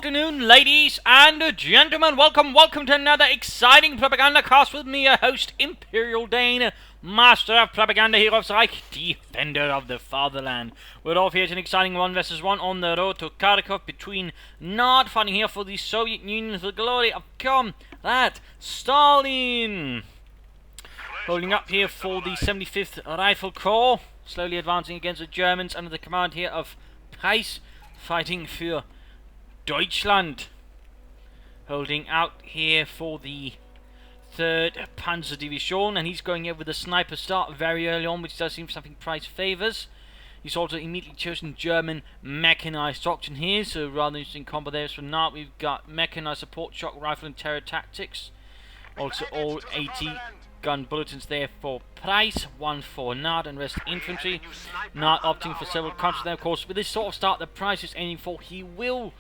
afternoon, ladies and gentlemen. Welcome to another exciting Propagandacast with me, your host, Imperial Dane, Master of Propaganda, Hero of Reich, Defender of the Fatherland. We're off here to an exciting 1 versus 1 on the road to Kharkov between Naat, fighting here for the Soviet Union, the glory of Comrade Stalin. Holding up here for the 75th Rifle Corps, slowly advancing against the Germans under the command here of Price, fighting for Deutschland. Holding out here for the 3rd Panzer Division, and he's going here with a sniper start very early on, which does seem something Price favours. He's also immediately chosen German mechanized doctrine here, so rather interesting combo there. So now we've got mechanized support, shock rifle and terror tactics. Also all 80 gun bulletins there for Price, 1 for Naat and rest infantry. Naat opting for several counters there, of course. With this sort of start that Price is aiming for, he will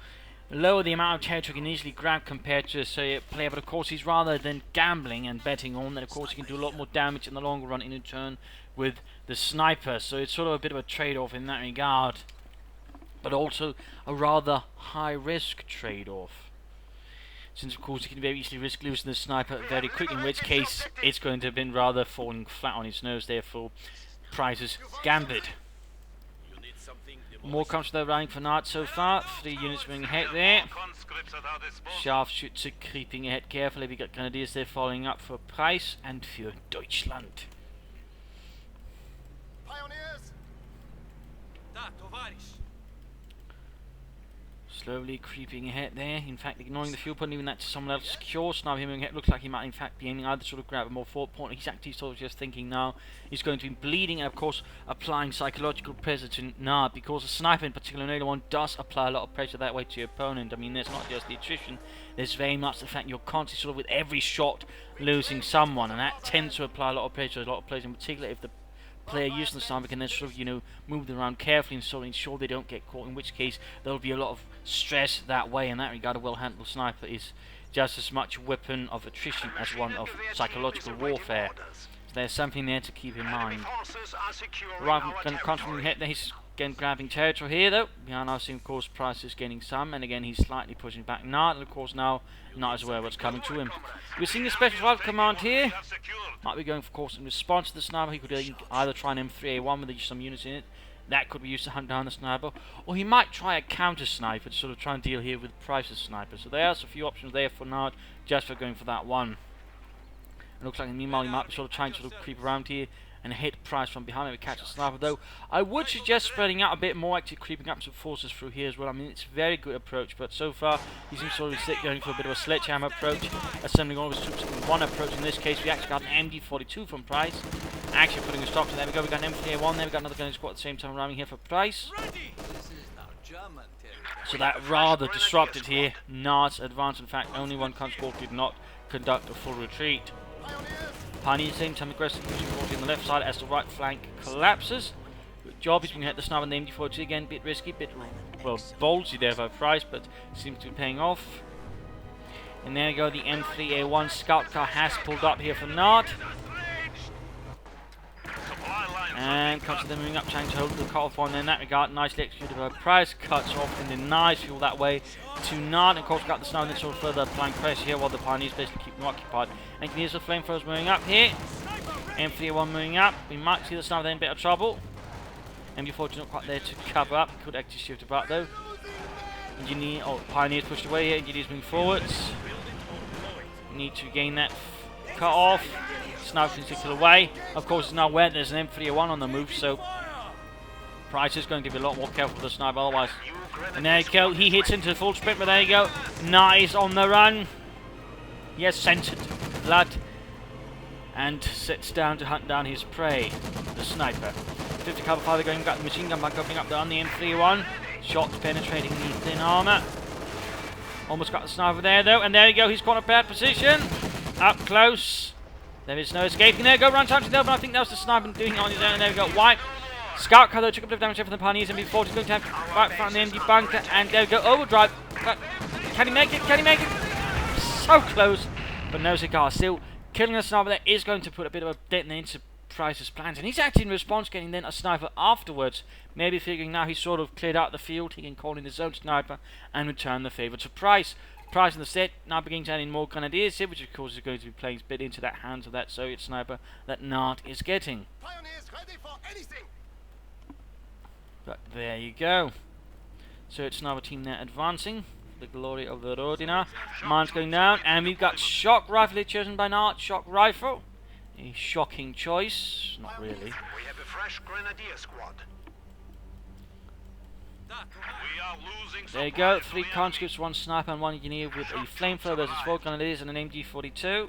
lower the amount of territory he can easily grab compared to a Soviet player, but of course he's rather than gambling and betting on that, of course he can do a lot more damage in the longer run in return with the sniper, so it's sort of a bit of a trade-off in that regard, but also a rather high-risk trade-off, since of course he can very easily risk losing the sniper very quickly, in which case it's going to have been rather falling flat on its nose there for Price's gambit. More comes to the rank for Naat so far. 3 units moving ahead there. Scharfschütze creeping ahead carefully. We got Grenadiers there following up for Price and for Deutschland. Pioneers! Slowly creeping ahead there, in fact ignoring the fuel point, leaving that to someone else secure. So now him moving ahead looks like he might in fact be aiming either sort of grab a more forward point. He's actually sort of just thinking now he's going to be bleeding and of course applying psychological pressure to Naat, because a sniper in particular, another one, does apply a lot of pressure that way to your opponent. I mean, there's not just the attrition, there's very much the fact you're constantly sort of with every shot losing someone, and that tends to apply a lot of pressure. A lot of players in particular, if the player using the sniper can then sort of, move them around carefully and sort of ensure they don't get caught, in which case there'll be a lot of stress that way. In that regard, a well-handled sniper is just as much a weapon of attrition as one of psychological warfare. So there's something there to keep in mind. Rifle gun constantly hit there. He's again grabbing territory here though. We are now seeing of course Price is gaining some, and again he's slightly pushing back Naat, and of course now Naat is aware of what's coming to him. We're seeing the special rifle command here. Might be going of course in response to the sniper. He could either try an M3A1 with some units in it. That could be used to hunt down the sniper, or he might try a counter sniper to sort of try and deal here with Price's sniper. So there's a few options there for Naat, just for going for that one. It looks like meanwhile he might be sort of trying to sort of creep around here and hit Price from behind, maybe catch a sniper though. I would suggest spreading out a bit more, actually creeping up some forces through here as well. I mean, it's a very good approach, but so far he seems to be going for a bit of a sledgehammer approach, assembling all of his troops in one approach. In this case we actually got an MD42 from Price, actually putting a stop to. There we go, we got an M3A1 there, we got another gunning squad at the same time arriving here for Price. So that rather disrupted here Naat's advance. In fact, only one conscript did not conduct a full retreat. Pioneer at the same time aggressively pushing forward on the left side as the right flank collapses. Good job, he's been hit the sniper and the MD42 again, bit risky, bit well ballsy there by Price, but seems to be paying off. And there we go, the M3A1 scout car has pulled up here for Naat. And constantly moving up, trying to hold the cut-off on in that regard. Nicely executed by Price, cuts off and then nice fuel that way to Naat. And of course, got the snow and then sort of further applying pressure here while the Pioneers basically keep them occupied. And you can hear the flamethrowers moving up here. M3A1 moving up. We might see the sniper in a bit of trouble. MD42 not quite there to cover up. Could actually shift about though. Pioneers pushed away here. Engineers moving forwards. Need to gain that cut off. Sniper can stick away. Of course, it's now where there's an M3A1 on the move, so Price is going to be a lot more careful with the sniper otherwise. And there you go, he hits into the full sprint, but there you go. Nice on the run. He has scented blood and sits down to hunt down his prey, the sniper. 50 cover fire going, got the machine gun back opening up there on the M3A1. Shots penetrating the thin armour. Almost got the sniper there though, and there you go, he's got a bad position. Up close. There is no escaping. There we go, run touching there, but I think that was the sniper doing it on his own. And there we go, wipe. Scout car though took a bit of damage from the Pioneers, and before he's going to have right front of the empty bunker, and there we go, overdrive. Can he make it? Can he make it? So close, but no cigar. Still, killing the sniper there is going to put a bit of a dent into Price's plans, and he's acting in response, getting then a sniper afterwards. Maybe figuring now he's sort of cleared out the field, he can call in his own sniper and return the favour to Price. Price in the set now beginning to add in more grenadiers here, which of course is going to be playing a bit into that hands of that Soviet sniper that Naat is getting. But there you go. So it's another team there advancing. The glory of the Rodina. Mine's going down, and we've got shock rifle here chosen by Naat. Shock rifle. A shocking choice. Not really. We have a fresh grenadier squad. We are losing. There you go. 3 conscripts, 1 sniper, and 1 engineer with a flamethrower versus 4 grenadiers and an MG42.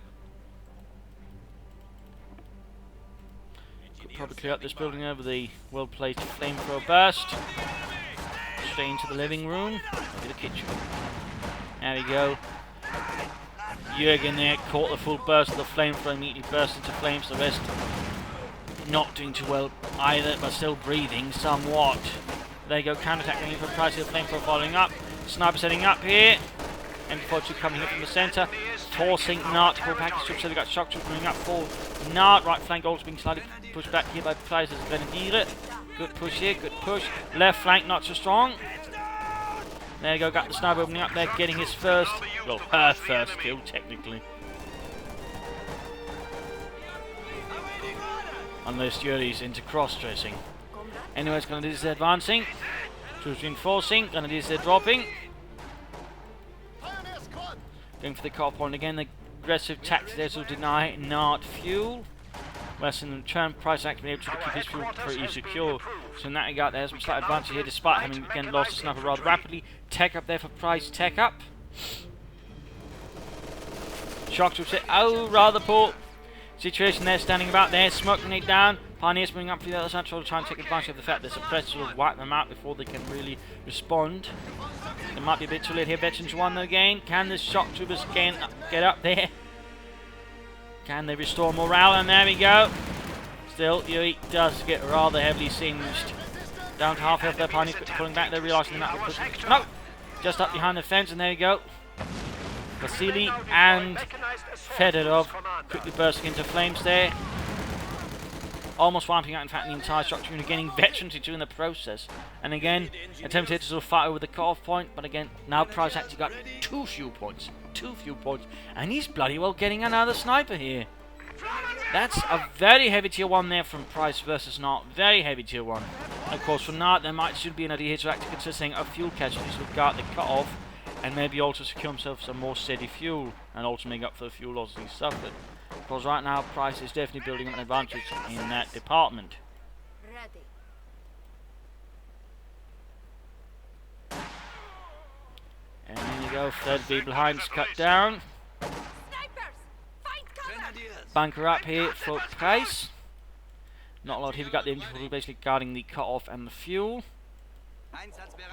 Could probably clear up this building over the well-placed flamethrower burst. Straight into the living room, to the kitchen. There we go. Jürgen there caught the full burst of the flamethrower, immediately burst into flames. The rest not doing too well either, but still breathing somewhat. There you go, counter-attack coming in from Price, the flamethrower following up. Sniper setting up here. MG42 coming in from the centre, forcing Naat to pull back his troops. So we got shock troops coming up for Naat. Right flank also being slightly pushed back here by Price as Grenadier. Good push here, good push. Left flank not so strong. There you go, got the sniper opening up there, getting his first, well, her first kill, technically. Unless Yuri's into cross-dressing. Anyways, Grenadiers advancing. Troops reinforcing, Grenadiers dropping. Going for the car point again, the aggressive tactics there to deny Naat fuel. Whereas in return, Price actually able to keep his fuel pretty secure. So in that regard, there's some slight advantage here, despite having again lost the sniper rather rapidly. Tech up there for Price, tech up. Shock troops hit, oh, rather poor situation there, standing about there, smoke grenade down. Pioneers moving up to the other side, trying to take advantage of the fact that suppressors will wipe them out before they can really respond. It might be a bit too late here, Veterans 1 again. Can the shock troopers again get up there? Can they restore morale? And there we go. Still, Yuri does get rather heavily singed. Down to half health there, Pioneers pulling back, they're realising that they're pushing. No! Just up behind the fence, and there you go. Vasily and Fedorov quickly bursting into flames there. Almost wiping out, in fact, the entire shock troop and getting veterans into in the process. And again, attempted to sort of fight over the cut-off point, but again, now Price actually got 2 fuel points. 2 fuel points, and he's bloody well getting another sniper here. That's a very heavy tier 1 there from Price versus Naat. Very heavy tier 1. Of course, for Naat, there should be an idea here to actually consisting of fuel casualties to guard the cut-off, and maybe also secure himself some more steady fuel, and also make up for the fuel losses he suffered. Because right now, Price is definitely building up an advantage in that department. And then you go, third B behind's cut down. Bunker up here for Price. Not a lot here, we got the infantry basically guarding the cut-off and the fuel.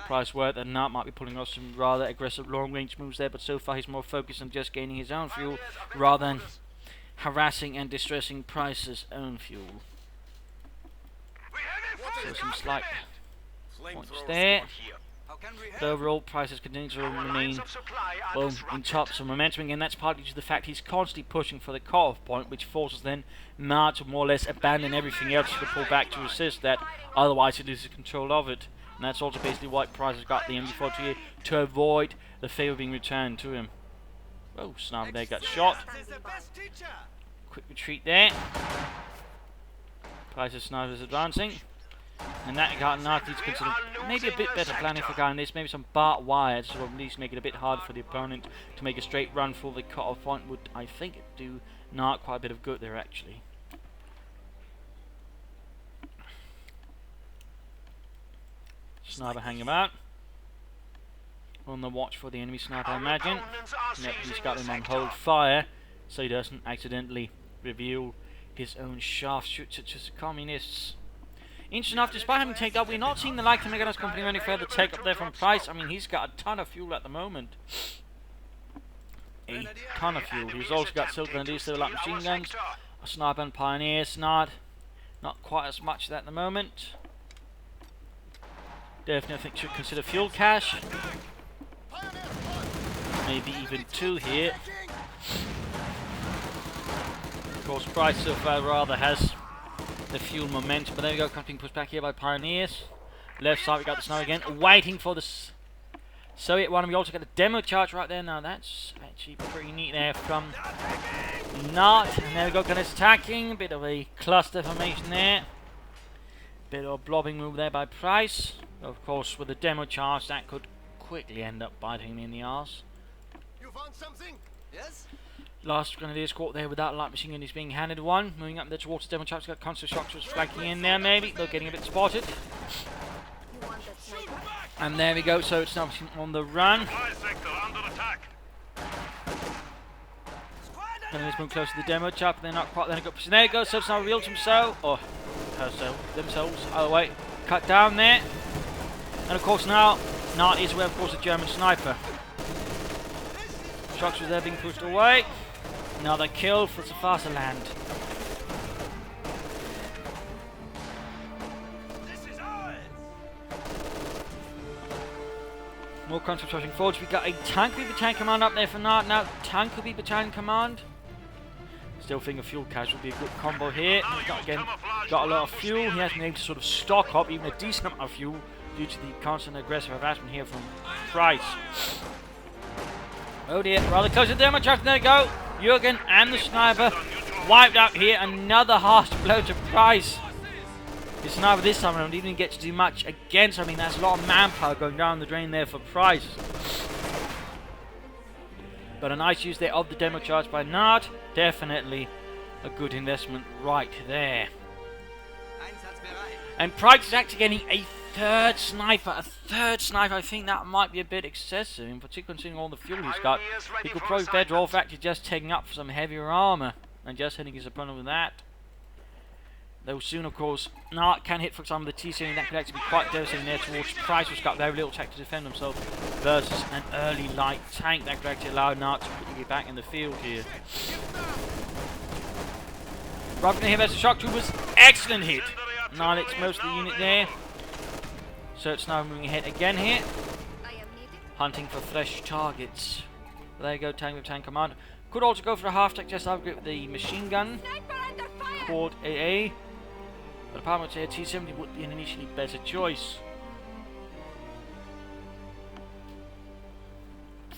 Price worth that Naat might be pulling off some rather aggressive long-range moves there, but so far he's more focused on just gaining his own fuel rather than harassing and distressing Price's own fuel. So some slight points there. But overall, Price is continuing to remain well in top. So momentum again, that's partly due to the fact he's constantly pushing for the cut-off point, which forces then Naat to more or less abandon everything else to pull back to resist that. Otherwise, he loses control of it. And that's also basically why Price has got the MG42 here, to avoid the favour being returned to him. Oh, sniper there got shot. Quick retreat there. Price's sniper is advancing. And that got Naat needs to consider maybe a bit better planning for guarding this. Maybe some barbed wire to at least make it a bit harder for the opponent to make a straight run for the cut-off point. Would, I think, do Naat quite a bit of good there actually. Sniper hanging about. On the watch for the enemy sniper, I imagine. Yep, he's got him on hold fire so he doesn't accidentally reveal his own shaft shoot such as the communists. Interesting enough, despite having taken up, we're not seeing the like to make us company any further take up there from Price. I mean, he's got a ton of fuel at the moment. A ton of fuel. He's also got silk grenadiers, still like machine guns, a sniper and pioneers. Not quite as much at the moment. Definitely, I think, should consider fuel cache. Maybe even 2 here. Of course, Price so far rather has the fuel momentum. But there we go, being pushed back here by Pioneers. Left side, we got the snow again, waiting for the Soviet one. We also got the demo charge right there. Now that's actually pretty neat there from Naat. And there we go, Gunners attacking. Bit of a cluster formation there. Bit of a blobbing move there by Price. Of course, with the demo charge, that could quickly end up biting me in the arse. You found something? Yes? Last Grenadiers caught there with that light machine gun is being handed one. Moving up there towards the demo charge, got constant structures flanking in there maybe. They're getting a bit spotted. And there we go, so it's now on the run. And let's move close to the demo chap, they're not quite, then it got, there it goes, so it's now revealed himself, or herself, themselves, either way, cut down there. And of course now, Naat is where of course the German sniper. Structures there being pushed away. Now they're killed for the faster land. More country pushing forwards. We got a tank battalion command up there for Naat. Now tank battalion command. Still think a fuel cache would be a good combo here. Got a lot of fuel. He hasn't been able to sort of stock up even a decent amount of fuel due to the constant aggressive harassment here from Price. Oh dear, rather close to the demo charge. There we go. Jürgen and the sniper wiped out here. Another harsh blow to Price. The sniper this time around didn't even get to do much against. I mean, that's a lot of manpower going down the drain there for Price. But a nice use there of the demo charge by Naat. Definitely a good investment right there. And Price is actually getting a third sniper. A third sniper. I think that might be a bit excessive, in particular considering all the fuel he's got. He could probably be better off actually just taking up some heavier armor and just hitting his opponent with that. Though soon, of course, Naat can hit, for example, the T-series. That could actually be quite devastating there towards Price, who's got very little tech to defend himself, versus an early light tank that could actually allow Naat to quickly get back in the field here. Rubbing here versus Shock Troopers. Excellent hit. Annihilates most of the unit there. So it's now moving ahead again here. Hunting for fresh targets. There you go, tank with tank command. Could also go for a half-tech just upgrade with the machine gun. Quad AA. But apparently a T-70 would be an initially better choice.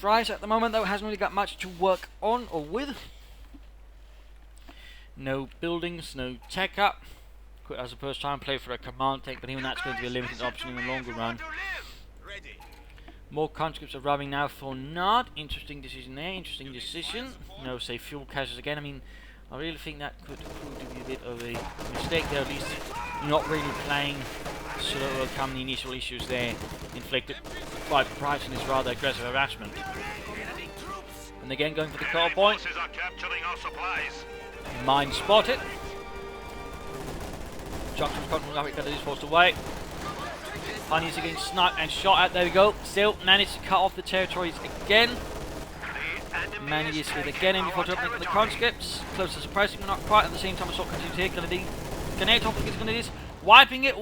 Price at the moment though hasn't really got much to work on or with. No buildings, no tech up. Could I suppose try and play for a command tank, but even that's going to be a limited option in the longer run. More conscripts arriving now for Naat. Interesting decision there, interesting decision. No, say fuel caches again. I mean, I really think that could prove to be a bit of a mistake there, at least not really playing so that will overcome the initial issues there inflicted by Price and his rather aggressive harassment. And again going for the call point. Mine spotted. Johnson's got his forced away. Pioneers are getting sniped and shot at. There we go. Still managed to cut off the territories again. Manages with again in before jumping for the conscripts. Close to suppressing, but not quite at the same time. Assault continues here. Grenade off against Grenadiers. Wiping it.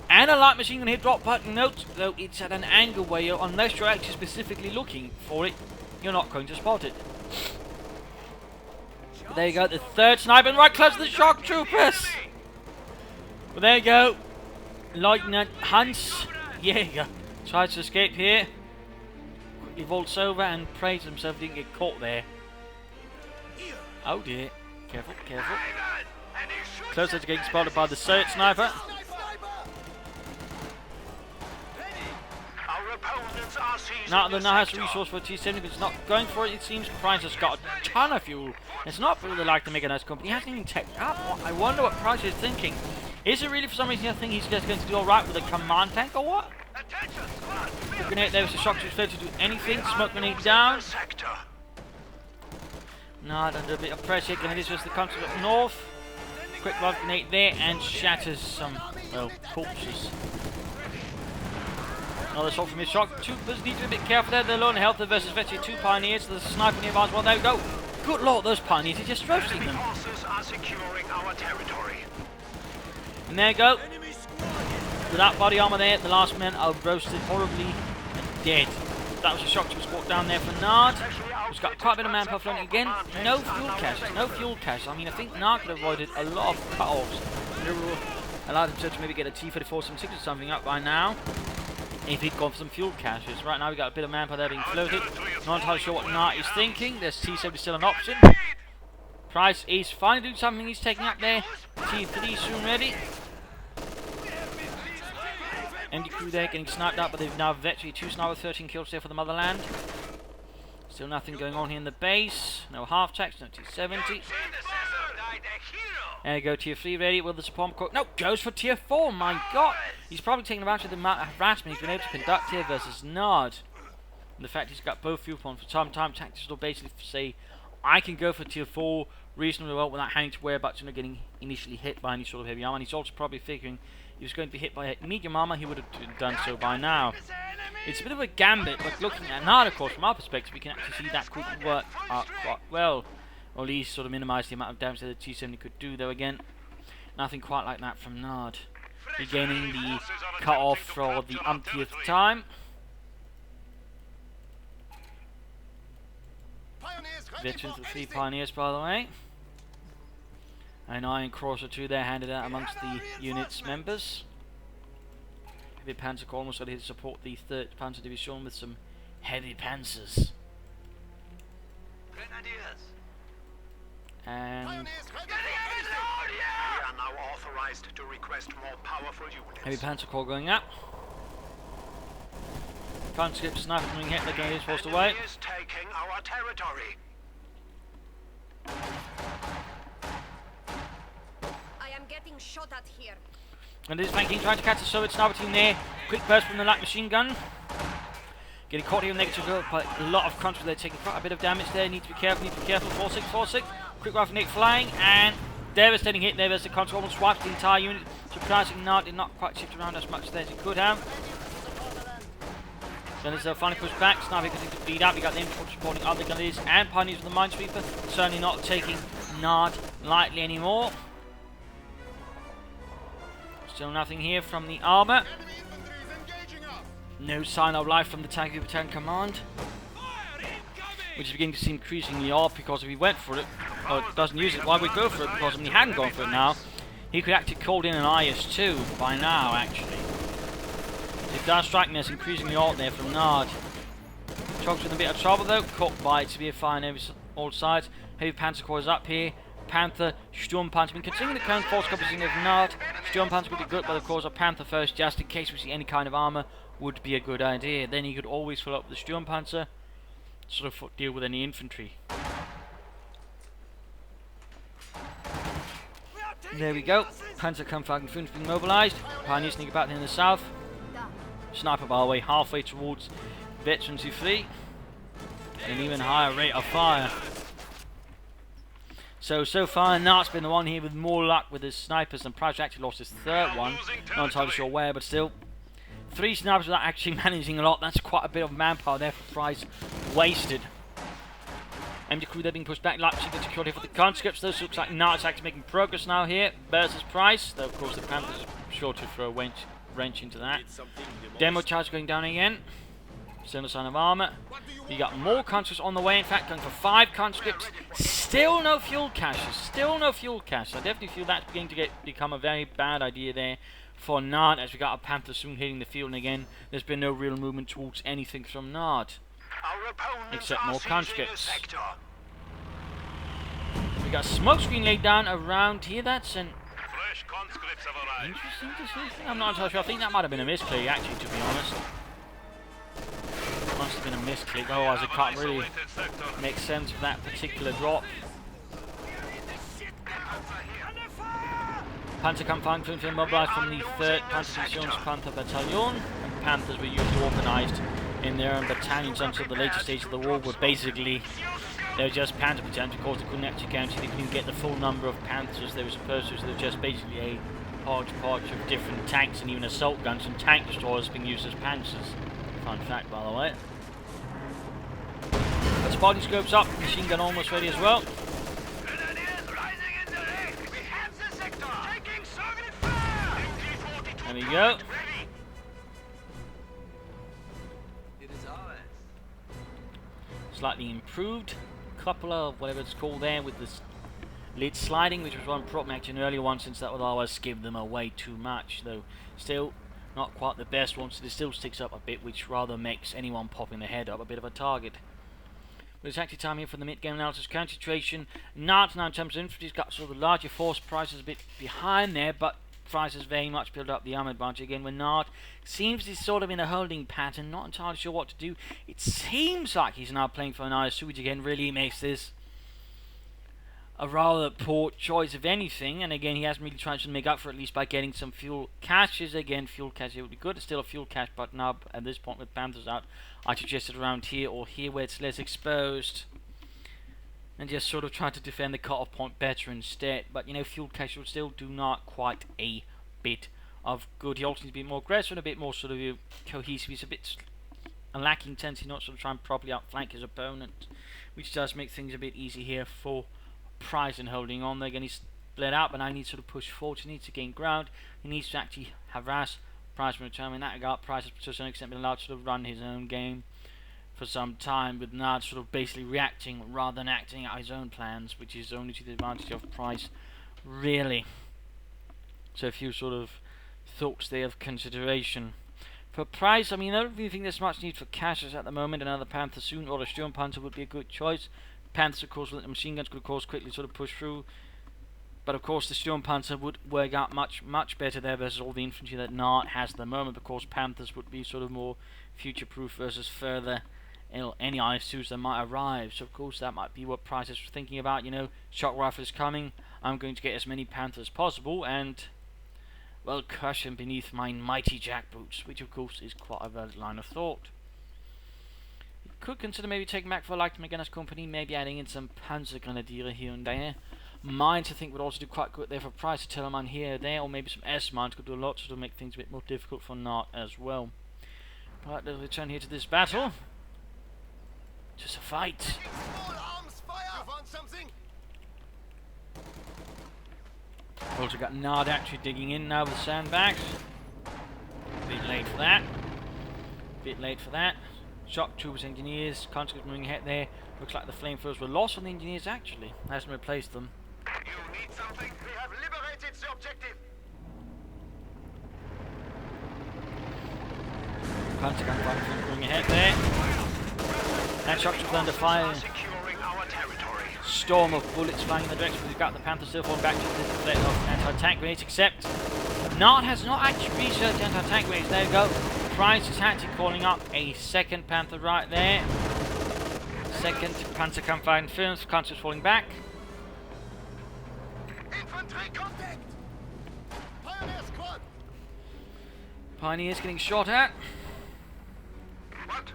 And a light machine gun hit drop button. Note, though it's at an angle where you're, unless you're actually specifically looking for it, you're not going to spot it. But there you go, the third sniper, and right close to the shock troopers. But there you go. Lieutenant Hans Jäger tries to escape here. Quickly vaults over and prays himself he didn't get caught there. Oh dear. Careful. Closer to getting spotted by the third sniper. Now the nice resource for T-70, but it's not going for it. It seems Price has got a ton of fuel. It's not really like the mechanized company. He hasn't even teched up. I wonder what Price is thinking. Is it really for some reason I think he's just going to do alright with a command tank or what? The grenade there was a shock to fail to do anything. Smoke grenade down. Naat under a bit of pressure. Grenadiers versus the country up north. Quick love grenade there and shatters some, well, corpses. Another shot from his shock troopers. Need to be a bit careful there. They're low on health versus virtually two pioneers. There's a sniper nearby as well. There we go. Good lord, those pioneers are just roasting them. And there you go. With that body armor there, the last men are roasted horribly and dead. That was a shock to squad down there for Naat. He's got quite a bit of manpower floating again. No fuel caches, no fuel caches. I mean, I think Naat could have avoided a lot of cut-offs. Allowed himself to maybe get a T-34-76 or something up by now, if he'd gone for some fuel caches. Right now we got a bit of manpower there being floated. Not entirely sure what Naat is thinking. There's T-70 still an option. Price is finally doing something. He's taking up there. T3 soon ready. Empty crew there getting sniped up, but they've now virtually 2 snipers, 13 kills there for the motherland. Still nothing going on here in the base. No half tracks, no T-70. There you go, tier 3 ready. Will the support cook? No, goes for tier 4. My god. He's probably taking advantage of the amount of harassment he's been able to conduct here versus Naat. And the fact he's got both fuel points for some time, tactics will basically say, I can go for tier 4 reasonably well without having to worry about getting initially hit by any sort of heavy armor. And he's also probably figuring if he was going to be hit by medium armor, he would have done so by now. It's a bit of a gambit, but looking at Naat, of course, from our perspective, we can actually see that could work out quite well. Or at least sort of minimise the amount of damage that the T-70 could do, though again, nothing quite like that from Naat. Regaining the cut-off for the umpteenth time. Veterans of 3 Pioneers, by the way. An Iron Cross or 2 there handed out amongst the unit's members. Heavy Panther Corps almost got here to support the 3rd Panther Division with some heavy panzers. And We are now authorized to request more powerful units. Heavy Panther Corps going up. Conscript sniper coming hit, they're going to forced away. Is taking our territory. I am getting shot at here. And this flanking trying to catch the Soviet sniper team there. Quick burst from the light machine gun. Getting caught here in negative build, but a lot of country there taking quite a bit of damage there. Need to be careful, 4646. Quick rifle Nick flying, and devastating hit there as the control almost wipes the entire unit. Surprising Naat did not quite shift around as much there as he could have. Gunners finally pushed back, Sniper continues to bleed out. We got the infantry supporting other gunners and Pioneers with the Minesweeper. Certainly not taking Naat lightly anymore. Still nothing here from the armour. No sign of life from the Tank Battalion Command, which is beginning to seem increasingly odd, because if he went for it, or doesn't use it, why would we go for it? Because if he hadn't gone for it now, he could actually call in an IS-2 by now, actually. It does strike me as increasingly odd there from Naat. Chog's in a bit of trouble though, caught by severe fire on all sides. Heavy Panther Corps is up here. Panther, Sturm Panther. Been continuing the current force composition of Naat. Sturm Panther would be good, but of course, a Panther first, just in case we see any kind of armour, would be a good idea. Then you could always follow up with the Sturm Panzer, sort of deal with any infantry. There we go. Panzer Kampfwagen 5 being mobilised. Pioneers sneak about in the south. Sniper, by the way, halfway towards Veterans U3. An even higher rate of fire. So far, Naat's been the one here with more luck with his snipers than Price actually lost his 3rd one. Not entirely sure where, but still. 3 snipers without actually managing a lot. That's quite a bit of manpower there for Price wasted. Empty crew there being pushed back. Leipzig gets secured here for the conscripts. Those looks like Naat's actually making progress now here versus Price. Though, of course, the Panthers sure to throw a wrench into that. Demo charge going down again. Still no sign of armour. You got more conscripts on the way. In fact, going for 5 conscripts. Still no fuel caches. Still no fuel caches. I definitely feel that's beginning to become a very bad idea there for Naat, as we got a Panther soon hitting the field, and again, there's been no real movement towards anything from Naat, except more conscripts. We got a smoke screen laid down around here. That's an interesting decision. I'm not entirely sure. I think that might have been a misclick, actually, to be honest. Must have been a misclick, otherwise I can't really make sense of that particular drop. Panther Kampfwagen mobilised from the 3rd Panther Division's Panther Battalion, and Panthers were usually organised in their own battalions until the later stage of the war, where basically they were just Panther battalions, because they couldn't actually guarantee they couldn't get the full number of Panthers they were supposed to, so they were just basically a hodgepodge of different tanks and even assault guns and tank destroyers being used as Panthers. Fun fact, by the way. But spotting scopes up, machine gun almost ready as well. There we go. slightly improved. Couple of whatever it's called there with this lid sliding, which was one problem actually an earlier one, since that would always give them away too much. Though still not quite the best one, so it still sticks up a bit, which rather makes anyone popping their head up a bit of a target. But it's actually time here for the mid-game analysis. Current situation, Naat now in terms of infantry, has got sort of the larger force. Price is a bit behind there, but Price has very much built up the armor advantage again. When Naat seems he's sort of in a holding pattern, not entirely sure what to do. It seems like he's now playing for an ISU, which again really makes this a rather poor choice of anything. And again, he hasn't really tried to make up for it, at least by getting some fuel caches. Again, fuel cache would be good. It's still a fuel cache, but now at this point with Panthers out, I suggest it around here or here where it's less exposed, and just sort of try to defend the cut-off point better instead. But you know, fuel cache will still do not quite a bit of good. He also needs to be more aggressive and a bit more sort of cohesive. He's a bit lacking tendency not sort of try and properly outflank his opponent, which does make things a bit easy here for Price and holding on. They're going to split out, but now he needs to sort of push forward. He needs to gain ground. He needs to actually harass Price from return. In that regard, Price has to a certain extent been allowed to sort of run his own game for some time, with Naat sort of basically reacting rather than acting out his own plans, which is only to the advantage of Price, really. So a few sort of thoughts there of consideration. For Price, I mean, I don't really think there's much need for caches at the moment. Another Panther soon, or a Sturm Panther would be a good choice. Panthers, of course, with the machine guns could, of course, quickly sort of push through. But, of course, the Sturm Panther would work out much, much better there versus all the infantry that Naat has at the moment. Of course, Panthers would be sort of more future-proof versus further any IS-2s that might arrive. So, of course, that might be what Price is thinking about. You know, shock rifle is coming. I'm going to get as many Panthers as possible and, well, crush them beneath my mighty jackboots, which, of course, is quite a valid line of thought. Could consider maybe taking back for like McGinnis Company, maybe adding in some Panzergrenadiere here and there. Mines, I think, would also do quite good there for Price. To Telemann here, there, or maybe some S-mines could do a lot to make things a bit more difficult for Naat as well. But let's return here to this battle. Just a fight. Also got Naat actually digging in now with sandbags. A bit late for that. Bit late for that. Shock troopers, engineers, conscripts moving ahead there. Looks like the flamethrowers were lost on the engineers actually. Hasn't replaced them. You need something? We have liberated the objective. Conscripts moving ahead there. And shock troopers under fire. Securing our territory. Storm of bullets flying in the direction. We've got the Panther still falling back to the threat of anti-tank grenades, except Naat has not actually researched anti-tank grenades. There we go. Price is actually calling up a second Panther right there. Second Panzerkampfwagen films, conscripts falling back. Infantry contact! Pioneer squad! Pioneers getting shot at. What?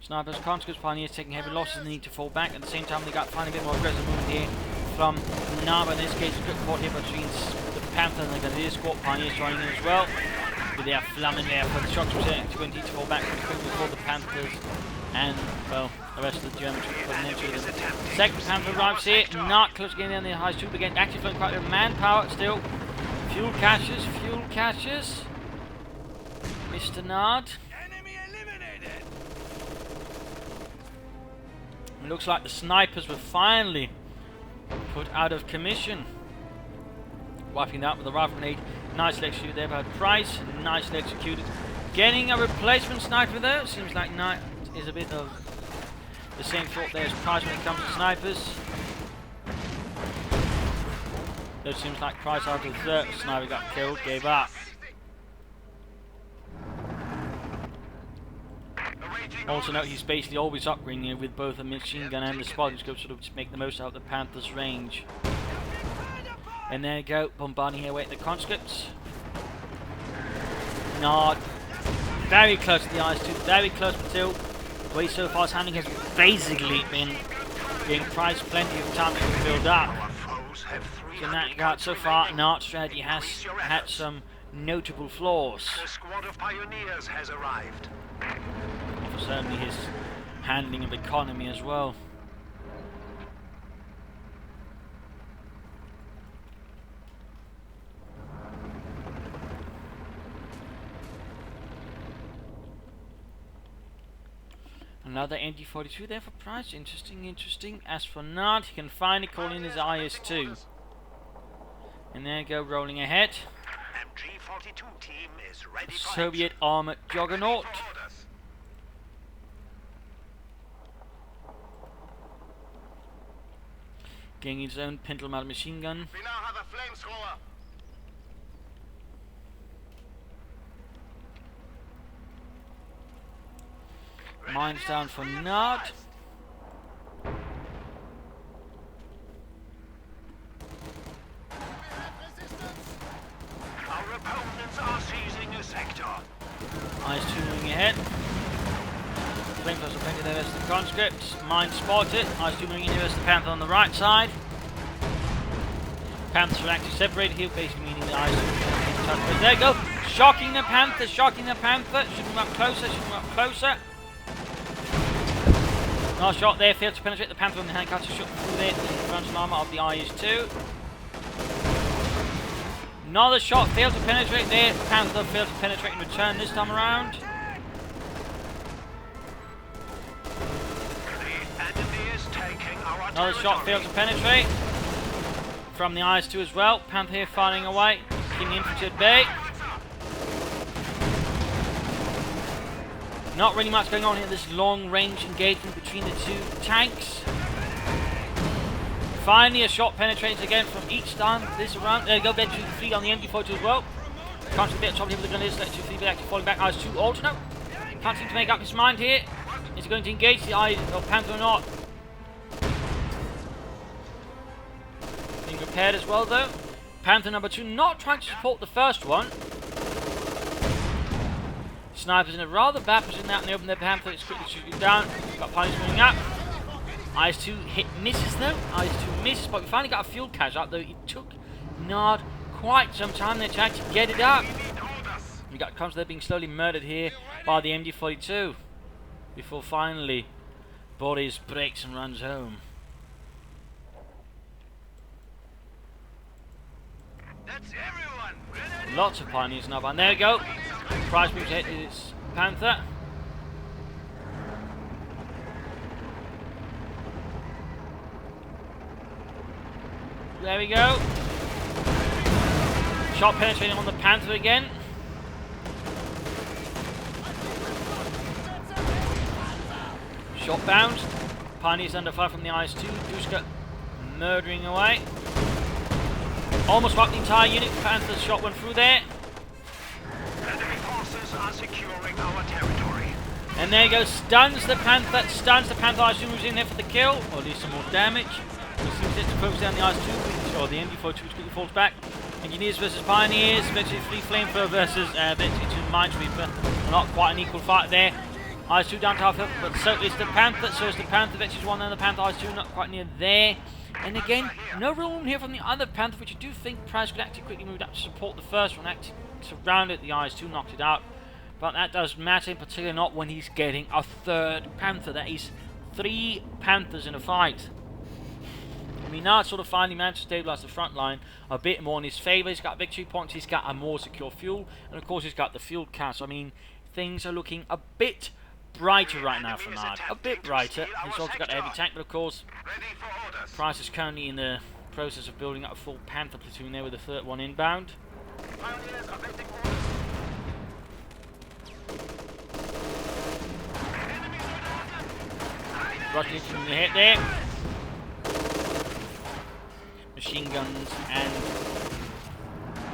Snipers, conscripts, Pioneers taking heavy losses and they need to fall back. At the same time, they got finally a bit more aggressive movement here from Naat. In this case, a good caught here between the Panther and the Grenadier squad. Pioneers joining in as well. With their flamming there for the shock troops going to need to fall back before the Panthers and, well, the rest of the German troops putting into them. Second Panther arrives here. Naat close getting in the high troop again. Actually flowing quite a bit of manpower still. Fuel caches, fuel caches. Mr. Naat. It looks like the snipers were finally put out of commission. Wiping that with a rifle grenade. Nicely executed there by Price. Nicely executed. Getting a replacement sniper there. Seems like Naat is a bit of the same thought there as Price when it comes to snipers. Though it seems like Price after the third sniper got killed, gave up. Also note he's basically always upgrading with both a machine gun and the spot, which goes sort of to make the most out of the Panther's range. And there you go, bombarding here with the conscripts. Naat very close to the IS-2, very close, but still the way so far his handling has basically been giving Price plenty of time to build up. So in that regard, so far Naat's strategy has had some notable flaws. The squad of pioneers has arrived. Certainly his handling of economy as well. Another MG42 there for Price. Interesting, interesting. As for Naat, he can finally call in his IS-2. And there you go, rolling ahead. MG42 team is ready for Soviet armored juggernaut. orders. Getting his own pintle-mounted machine gun. We now have a flamethrower. Mines down for Naat. Our opponents are seizing a sector. IS-2 moving ahead. Flamethrowers are plenty there as the conscripts. Mine spotted. IS-2 moving in here as the Panther on the right side. Panthers are actually separated here, basically meaning the IS-2 touch. But there you go. Shocking the Panther, shocking the Panther. Should move up closer, should move up closer. Nice shot there, failed to penetrate the Panther on the handcuffs to shoot through there the frontal armour of the IS-2. Another shot failed to penetrate there. Panther failed to penetrate in return this time around. The enemy is taking our Another shot failed to penetrate from the IS-2 as well. Panther here firing away, keeping the infantry at bay. Not really much going on here, this long-range engagement between the two tanks. Finally, a shot penetrates again from each time this round. There you go, Bed 2-3 on the MG42 as well. Can't see a bit of trouble here with the gun. Let 2-3 actually falling back. IS-2 also no. Can't seem to make up his mind here. Is he going to engage the eye of Panther or not? Being repaired as well though. Panther number 2 not trying to support the first one. Snipers in a rather bad position out in the open there. Panther is quickly shooting down. Got pilots moving up. IS-2 hit misses though. IS-2 misses, but we finally got a fuel cache up though. It took Naat quite some time there to actually get it up. We got comes there being slowly murdered here by the MG42 before finally Boris breaks and runs home. That's everyone. Ready? Lots of pioneers now, and there we go. Price moves ahead is Panther. There we go. Shot penetrating on the Panther again. Shot bounced. Pioneers under fire from the IS-2. Duska murdering away. Almost wiped the entire unit. Panther's shot went through there. Enemy forces are securing our territory. And there you go. Stuns the Panther. Stuns the Panther. I assume was in there for the kill. Or at least some more damage. He seems to focus down the IS-2. Or the MG42 which quickly falls back. Engineers versus Pioneers. Eventually 3 Flamethrower versus eventually 2 Minesweeper. Not quite an equal fight there. IS-2 down to half health, but so is the Panther. So is the Panther. Eventually 1 and the Panther. IS-2 not quite near there. And again, no room here from the other Panther, which I do think Price could actually quickly move up to support the first one. Actually surrounded the IS-2, knocked it out. But that doesn't matter, in particular not when he's getting a third Panther. That is 3 Panthers in a fight. I mean, now it's sort of finally managed to stabilise the front line a bit more in his favour. He's got victory points, he's got a more secure fuel, and of course he's got the fuel cache. I mean, things are looking a bit brighter right now for Naat. A bit brighter. He's also got a heavy tank, but of course, Price is currently in the process of building up a full Panther platoon there with the third one inbound. Rushing into the hit there. Machine guns and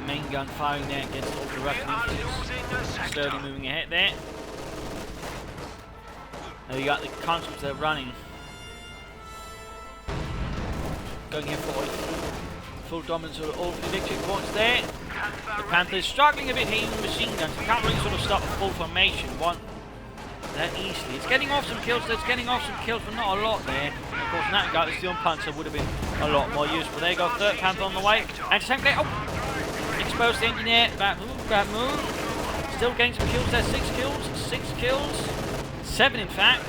main gun firing there against all the Russian infantry. Slowly moving ahead there. Now you got the conscripts there running. Going here for full dominance of all 3 victory points there. The Panther is struggling a bit here with machine guns. You can't really sort of stop a full formation one that easily. It's getting off some kills, but not a lot there. And of course, in that regard, the Steel Panther would have been a lot more useful. There you go, third Panther on the way. Anti-tank there. Oh! Exposed the engineer. Bad move. Still getting some kills there. 6 kills. 7 in fact.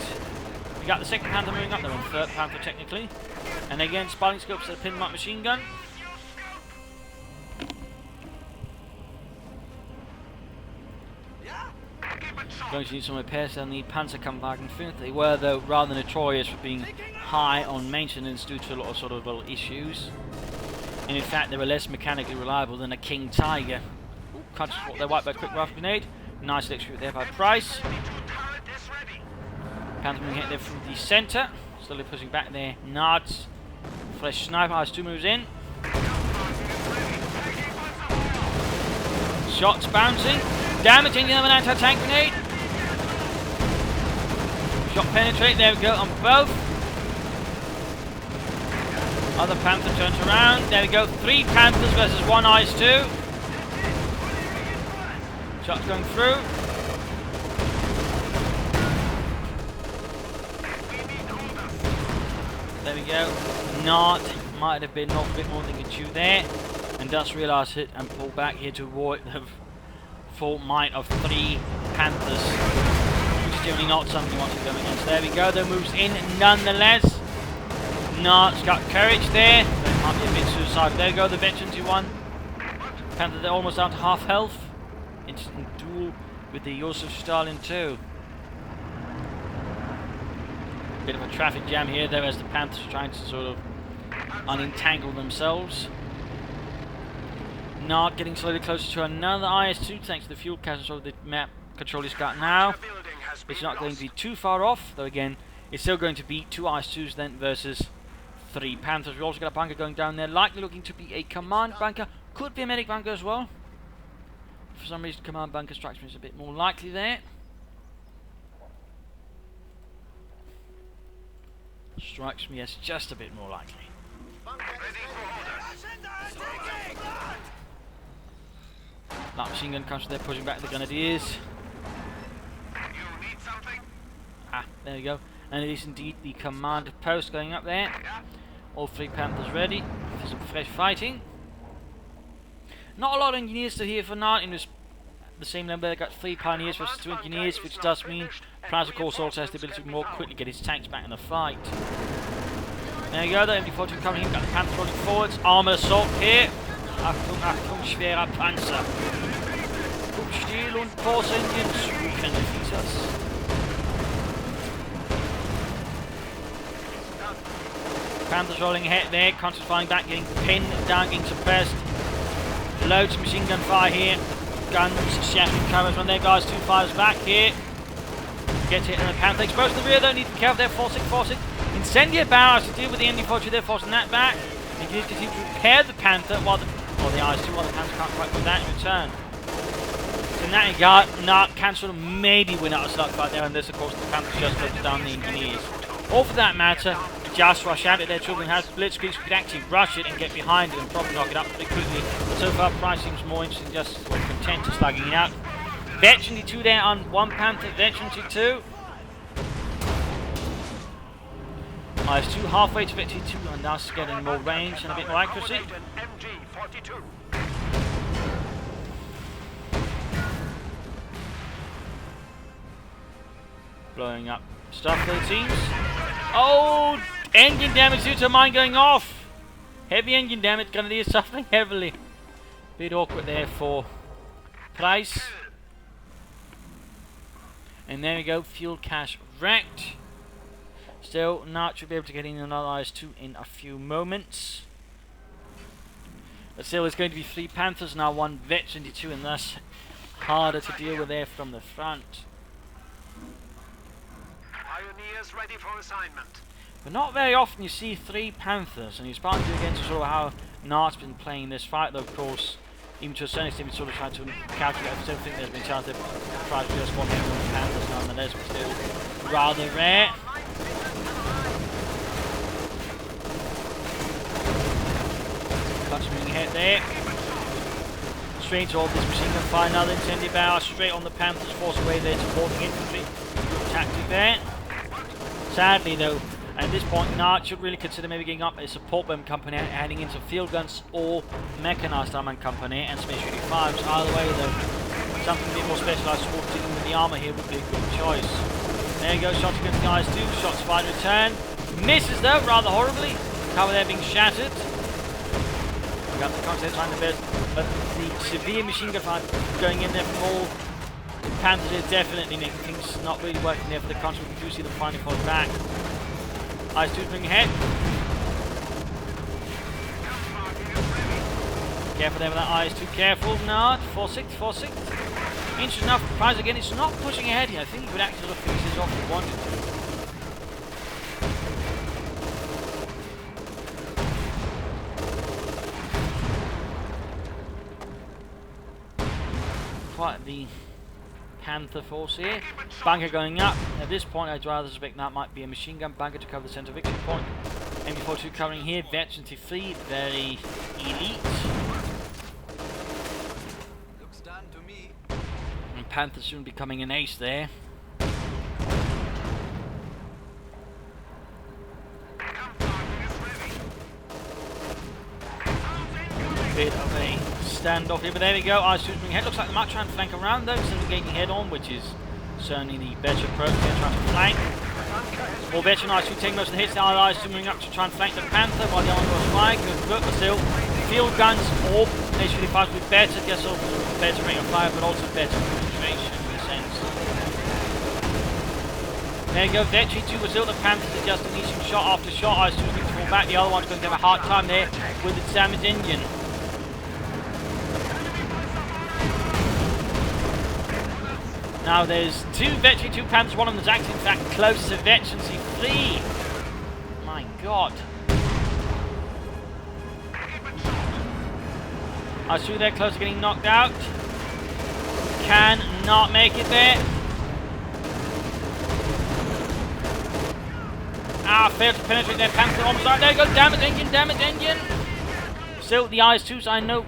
We got the second Panther moving up there on third Panther technically. And again, spotting scopes to the pin mark machine gun. Going to need some repairs. They'll need Panther Kampfwagen 5. They were, though, rather notorious for being high on maintenance due to a lot of sort of little issues. And in fact, they were less mechanically reliable than a King Tiger. Ooh, can't just walk their white by a quick rifle grenade. Nice electric there by Price. Panther being hit there from the centre. Slowly pushing back there. Naat. Fresh sniper. IS-2 moves in. Shots bouncing. Damaging the other anti-tank grenade. Shot penetrate. There we go on both. Other Panther turns around. There we go. 3 Panthers versus 1 IS-2. Shots going through. There we go. Naat might have been off a bit more than he could chew there. And does realise it and pull back here to avoid the full might of 3 Panthers. Which is generally not something you want to go against. There we go. Though moves in nonetheless. Naat's got courage there. That might be a bit suicidal. There we go. The veteran 2-1. Panther they're almost down to half health. Instant duel with the Joseph Stalin 2. Bit of a traffic jam here though as the Panthers are trying to sort of unentangle themselves. Naat getting slowly closer to another IS-2 thanks to the fuel cache of the map control he's got now. It's not going to be too far off, though again, it's still going to be 2 IS-2s then versus 3 Panthers. We've also got a bunker going down there, likely looking to be a command bunker. Could be a medic bunker as well. For some reason, command bunker strikes me as a bit more likely there. Strikes me as just a bit more likely. Light machine gun comes there, pushing back the grenadiers. Ah, there we go. And it is indeed the command post going up there. All 3 Panthers ready for some fresh fighting. Not a lot of engineers still here for Naat in this the same number. They've got 3 pioneers versus 2 engineers, which does mean Price of course also has the ability to more quickly get his tanks back in the fight. There you go, the MD-42 coming in, got the Panther rolling forwards. Armour assault here. Achtung, Achtung, schwerer Panzer. Guck still und pause in den Zug, Panthers rolling ahead there, constantly firing back, getting pinned down, getting suppressed. Loads of machine gun fire here. Guns shattering covers when their guys 2 fires back here. Gets hit and the Panther exposed to the rear though, need to be careful there, forcing. Incendiary barrels to deal with the MD-42, they're forcing that back. They need to repair the Panther while the IS-2 while the Panther can't quite do that in return. So in that regard, Naat can sort of maybe win out a slugfight there, and this of course the Panther just puts down the engineers. Or for that matter, just rush at it. Their children has blitzkrieg, so we could actually rush it and get behind it and probably knock it up pretty quickly. But so far, Price seems more interested in just content to slugging it out. Veteran 2 there on 1 Panther, Veteran 2. IS-2 halfway to Veteran 2 and thus getting more range and a bit more accuracy. Blowing up stuff for the teams. Oh, engine damage due to mine going off. Heavy engine damage, Grenadier suffering heavily. Bit awkward there for Price. And there we go, fuel cache wrecked. Still, Naat should be able to get in another IS-2 in a few moments. But still, it's going to be 3 Panthers now, 1 Veteran 2, and thus harder to deal with there from the front. Pioneers ready for assignment. But not very often you see 3 Panthers, and he's partly due against sort of how Naat's been playing this fight, though of course, even to a certain extent, we sort of tried to calculate. I still think there's been a chance they've tried to just 1 hit on the Panthers nonetheless, but still rather rare. Moving ahead there. Straight to all this machine gun fire, another incendiary barrel straight on the Panthers, force away their supporting infantry. Good tactic there. Sadly though, at this point Naat should really consider maybe getting up a support bomb company, heading into field guns or mechanized armament company and some HQ-5s. Either way though, something a bit more specialized towards dealing with the armor here would be a good choice. There you go, shots against the IS-2, shots fired in return. Misses though, rather horribly. Cover there being shattered. Got the concept trying the best, but the severe machine gun fire going in there from all Panthers are definitely making things not really working there for the country. We do see them finally fall back. IS-2's moving ahead. Careful there with that IS-2, careful. Naat, 4-6, 4-6. Interesting enough, Prize again, it's not pushing ahead here. I think he would actually look finish this off if he wanted to. Quite the Panther force here. Bunker going up. At this point, I'd rather suspect that might be a machine gun bunker to cover the centre victory point. MG42 covering here. Veteran T3, very elite. Looks done to me. And Panther soon becoming an ace there. Bit of a standoff here, but there we go. IS-2's moving ahead. Looks like they might try and flank around though, instead of gaining head on, which is certainly the better approach. They're trying to flank. More veteran IS-2 taking most of the hits. The IS-2 moving up to try and flank the Panther while the other one goes flying. Good work, but still, field guns or basically fires with better, guess also better rate of fire, but also better penetration in a sense. There you go. Veteran 2 was still the Panthers are just unleashing shot after shot. IS-2's going to fall back. The other one's going to have a hard time there with its damaged engine. Now there's two Veteran 2 Panthers, one of them is actually in fact close to Veteran C3. My god. IS-2 there, close to getting knocked out. Can not make it there. Failed to penetrate their Panther almost right. There you go, damage engine. Still, the IS-2s I know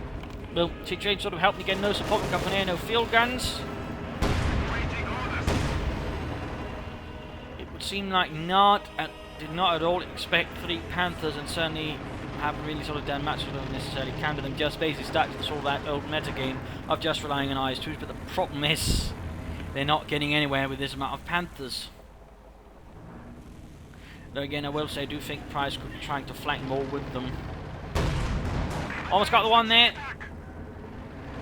will situation sort of help me get no support from company, no field guns. Seemed like Naat did not at all expect 3 Panthers, and certainly haven't really sort of done much sort of necessarily counter them, just basically stuck to sort of that old meta game of just relying on IS-2s, but the problem is they're not getting anywhere with this amount of Panthers. Though again, I will say I do think Price could be trying to flank more with them. Almost got the one there.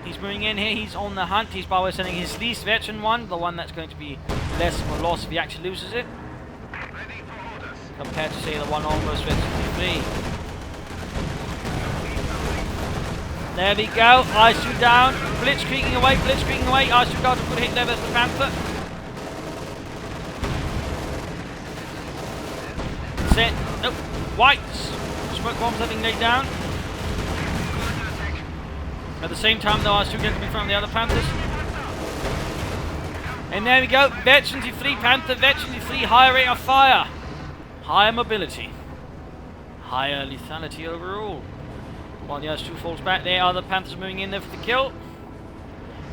He's moving in here, he's on the hunt, he's by the way sending his least veteran one, the one that's going to be less of a loss if he actually loses it. Compared to say the one almost veteran 3. There we go, IS-2 down, blitzkrieging away, IS-2 got a good hit there with the Panther. Set, nope, whites, smoke bombs having laid down. At the same time though, IS-2 getting in front of the other Panthers. And there we go, Veteran T3 Panther, Veteran T3, higher rate of fire. Higher mobility. Higher lethality overall. While the IS-2 falls back there, other Panthers moving in there for the kill.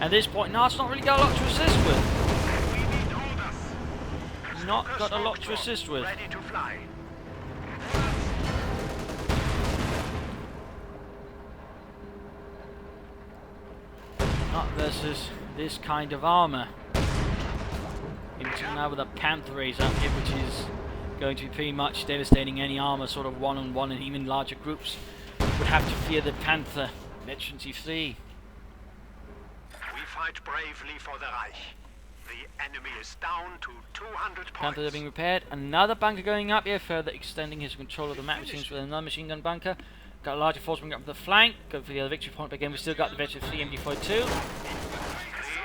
At this point, Naat's not really got a lot to assist with. Not got a lot to assist with. Ready to fly. Not versus this kind of armor. Into now with a Panther raise up here, which is going to be pretty much devastating any armor, sort of one-on-one, and even larger groups would have to fear the Panther. Veteran T3. We fight bravely for the Reich. The enemy is down to 200 points. Panthers are being repaired. Another bunker going up here, further extending his control of the map machines with another machine gun bunker. Got a larger force bringing up the flank. Go for the other victory point, but again, we've still got the Veteran 3 MG42.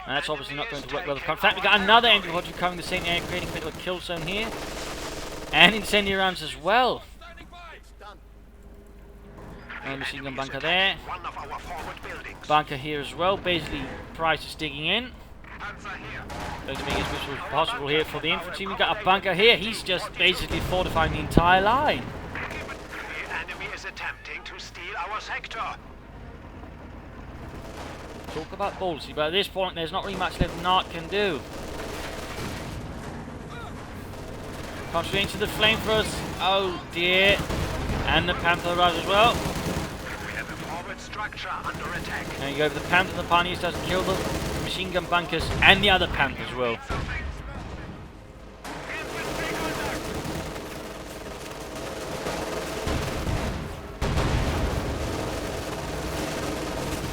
And that's obviously not going to work well. In fact, we've got another MG42 covering the same area, creating a bit of a kill zone here. And incendiary rounds as well. Another machine gun bunker there. One of our forward buildings. Bunker here as well. Basically, Price is digging in. Going to make it as much as possible here for the infantry. We've got a bunker here. He's just basically fortifying the entire line. The enemy is attempting to steal our sector. Talk about ballsy, but at this point there's not really much left Naat can do. Concentrating to the flamethrowers. Oh dear. And the Panther arrives as well. We have a forward structure under attack. There you go, the Panther and the Pioneers does kill the machine gun bunkers and the other Panthers will.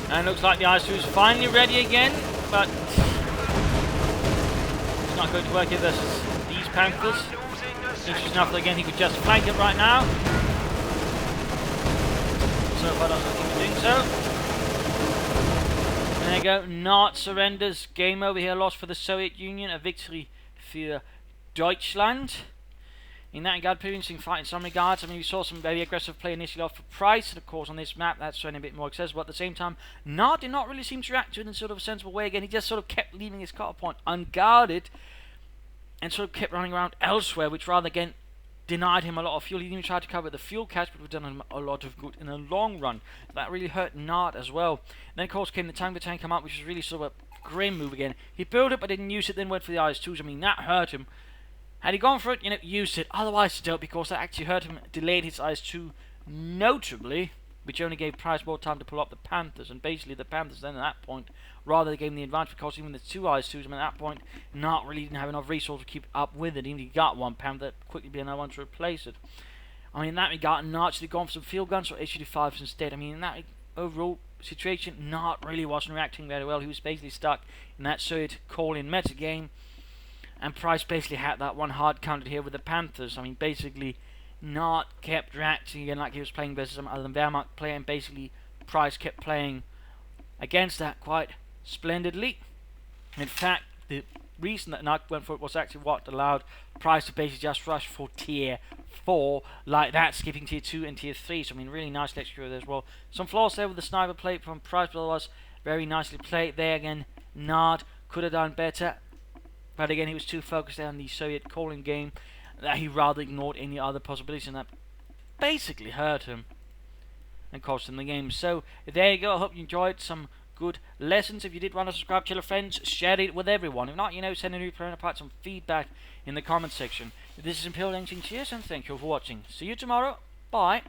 And it looks like the IS-2 is finally ready again, but not going to work here versus these Panthers. Losing a Interesting enough that again he could just flank it right now. So far doesn't keep doing so. There you go, Naat surrenders. Game over here, loss for the Soviet Union, a victory for Deutschland. In that regard, pretty interesting fight in some regards. I mean, we saw some very aggressive play initially off for Price, and of course on this map that's showing a bit more accessible. At the same time, Naat did not really seem to react to it in sort of a sensible way. Again, he just sort of kept leaving his cutter point unguarded, and sort of kept running around elsewhere, which rather again denied him a lot of fuel. He didn't even try to cover the fuel catch, but would have done him a lot of good in the long run. That really hurt Naat as well. And then of course came the tank to tank come up, which was really sort of a grim move again. He built it but didn't use it, then went for the IS-2s. I mean, that hurt him. Had he gone for it, used it. Otherwise, still, because that actually hurt him, delayed his IS-2 notably, which only gave Price more time to pull up the Panthers. And basically, the Panthers then at that point, rather they gave him the advantage because even the two IS-2s, at that point, not really didn't have enough resources to keep up with it. Even if he got one Panther, quickly be another one to replace it. I mean, in that regard, Naat should have gone for some field guns or HU-5s instead. I mean, in that overall situation, Naat really wasn't reacting very well. He was basically stuck in that Soviet call-in meta game. And Price basically had that one hard counted here with the Panthers. I mean, basically, Naat kept reacting again like he was playing versus some other Wehrmacht player, and basically Price kept playing against that quite splendidly. In fact, the reason that Naat went for it was actually what allowed Price to basically just rush for tier 4 like that, skipping tier 2 and tier 3. So I mean, really nicely executed as well. Some flaws there with the sniper plate from Price, but otherwise very nicely played there. Again, Naat could have done better. But again, he was too focused on the Soviet calling game that he rather ignored any other possibilities, and that basically hurt him and cost him the game. So there you go. I hope you enjoyed some good lessons. If you did want to subscribe, tell your friends, share it with everyone. If not, send a new player apart some feedback in the comment section. This is Imperial Engine. Cheers and thank you for watching. See you tomorrow. Bye.